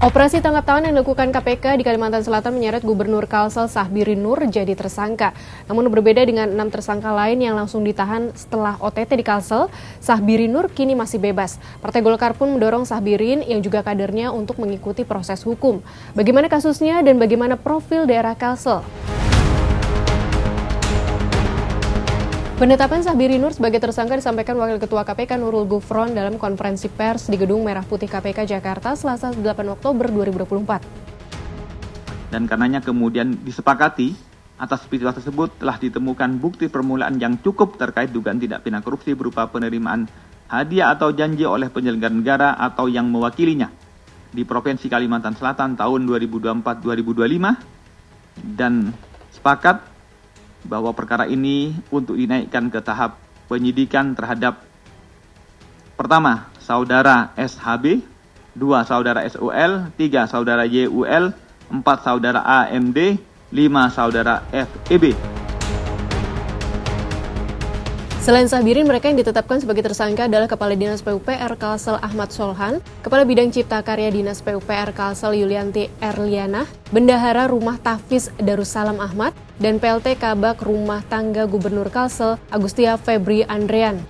Operasi tangkap tangan yang dilakukan KPK di Kalimantan Selatan menyeret Gubernur Kalsel Sahbirin Nur jadi tersangka. Namun berbeda dengan 6 tersangka lain yang langsung ditahan setelah OTT di Kalsel, Sahbirin Nur kini masih bebas. Partai Golkar pun mendorong Sahbirin yang juga kadernya untuk mengikuti proses hukum. Bagaimana kasusnya dan bagaimana profil daerah Kalsel? Penetapan Sahbirin Nur sebagai tersangka disampaikan Wakil Ketua KPK Nurul Gufron dalam konferensi pers di Gedung Merah Putih KPK Jakarta Selasa 8 Oktober 2024. Dan karenanya kemudian disepakati atas peristiwa tersebut telah ditemukan bukti permulaan yang cukup terkait dugaan tindak pidana korupsi berupa penerimaan hadiah atau janji oleh penyelenggara negara atau yang mewakilinya di Provinsi Kalimantan Selatan tahun 2024-2025 dan sepakat bahwa perkara ini untuk dinaikkan ke tahap penyidikan terhadap pertama, saudara SHB, 2 saudara SUL, 3 saudara YUL, 4 saudara AMD, 5 saudara FEB. Selain Sahbirin, mereka yang ditetapkan sebagai tersangka adalah Kepala Dinas PUPR Kalsel Ahmad Solhan, Kepala Bidang Cipta Karya Dinas PUPR Kalsel Yulianti Erliana, Bendahara Rumah Tahfiz Darussalam Ahmad, dan PLT Kabak Rumah Tangga Gubernur Kalsel Agustia Febri Andrean.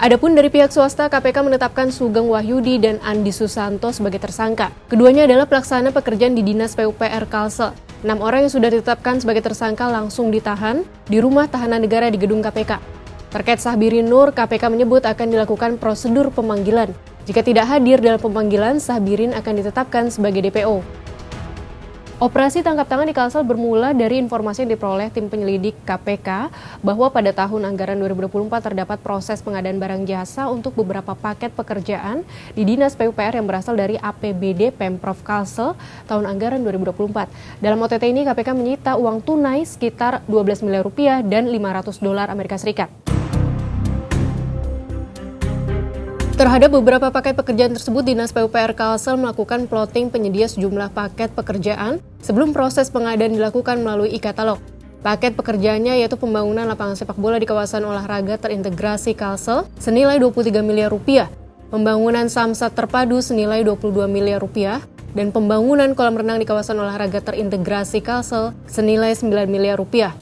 Adapun dari pihak swasta, KPK menetapkan Sugeng Wahyudi dan Andi Susanto sebagai tersangka. Keduanya adalah pelaksana pekerjaan di Dinas PUPR Kalsel. 6 orang yang sudah ditetapkan sebagai tersangka langsung ditahan di Rumah Tahanan Negara di Gedung KPK. Terkait Sahbirin Nur, KPK menyebut akan dilakukan prosedur pemanggilan. Jika tidak hadir dalam pemanggilan, Sahbirin akan ditetapkan sebagai DPO. Operasi tangkap tangan di Kalsel bermula dari informasi yang diperoleh tim penyelidik KPK bahwa pada tahun anggaran 2024 terdapat proses pengadaan barang jasa untuk beberapa paket pekerjaan di Dinas PUPR yang berasal dari APBD Pemprov Kalsel tahun anggaran 2024. Dalam OTT ini KPK menyita uang tunai sekitar 12 miliar rupiah dan $500 Amerika Serikat. Terhadap beberapa paket pekerjaan tersebut, Dinas PUPR Kalsel melakukan plotting penyedia sejumlah paket pekerjaan sebelum proses pengadaan dilakukan melalui e-katalog. Paket pekerjaannya yaitu pembangunan lapangan sepak bola di kawasan olahraga terintegrasi Kalsel senilai 23 miliar rupiah, pembangunan samsat terpadu senilai 22 miliar rupiah, dan pembangunan kolam renang di kawasan olahraga terintegrasi Kalsel senilai 9 miliar rupiah.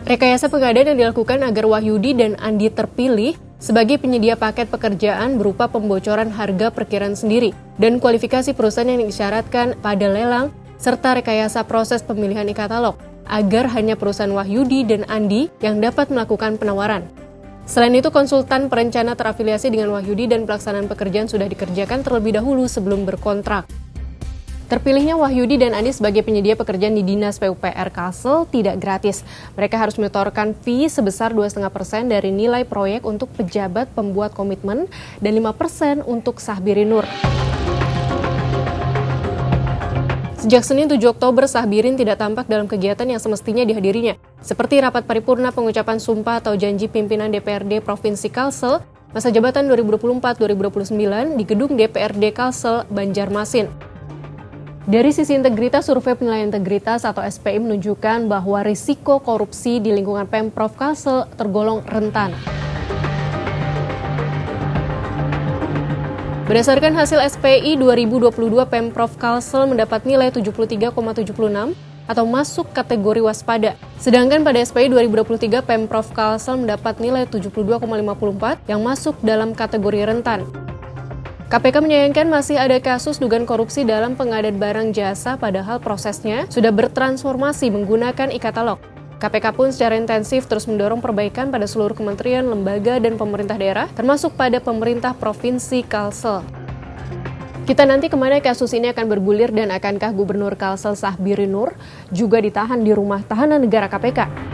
Rekayasa pengadaan yang dilakukan agar Wahyudi dan Andi terpilih sebagai penyedia paket pekerjaan berupa pembocoran harga perkiraan sendiri dan kualifikasi perusahaan yang disyaratkan pada lelang serta rekayasa proses pemilihan e-katalog agar hanya perusahaan Wahyudi dan Andi yang dapat melakukan penawaran. Selain itu, konsultan perencana terafiliasi dengan Wahyudi dan pelaksanaan pekerjaan sudah dikerjakan terlebih dahulu sebelum berkontrak. Terpilihnya Wahyudi dan Andi sebagai penyedia pekerjaan di Dinas PUPR Kalsel tidak gratis. Mereka harus menyetorkan fee sebesar 2,5% dari nilai proyek untuk pejabat pembuat komitmen dan 5% untuk Sahbirin Nur. Sejak Senin 7 Oktober, Sahbirin tidak tampak dalam kegiatan yang semestinya dihadirinya, seperti rapat paripurna pengucapan sumpah atau janji pimpinan DPRD Provinsi Kalsel masa jabatan 2024-2029 di gedung DPRD Kalsel, Banjarmasin. Dari sisi integritas, survei penilaian integritas atau SPI menunjukkan bahwa risiko korupsi di lingkungan Pemprov Kalsel tergolong rentan. Berdasarkan hasil SPI 2022, Pemprov Kalsel mendapat nilai 73,76 atau masuk kategori waspada. Sedangkan pada SPI 2023, Pemprov Kalsel mendapat nilai 72,54 yang masuk dalam kategori rentan. KPK menyayangkan masih ada kasus dugaan korupsi dalam pengadaan barang jasa padahal prosesnya sudah bertransformasi menggunakan e-katalog. KPK pun secara intensif terus mendorong perbaikan pada seluruh kementerian, lembaga, dan pemerintah daerah, termasuk pada pemerintah Provinsi Kalsel. Kita nanti kemana kasus ini akan bergulir dan akankah Gubernur Kalsel Sahbirin Nur juga ditahan di Rumah Tahanan Negara KPK?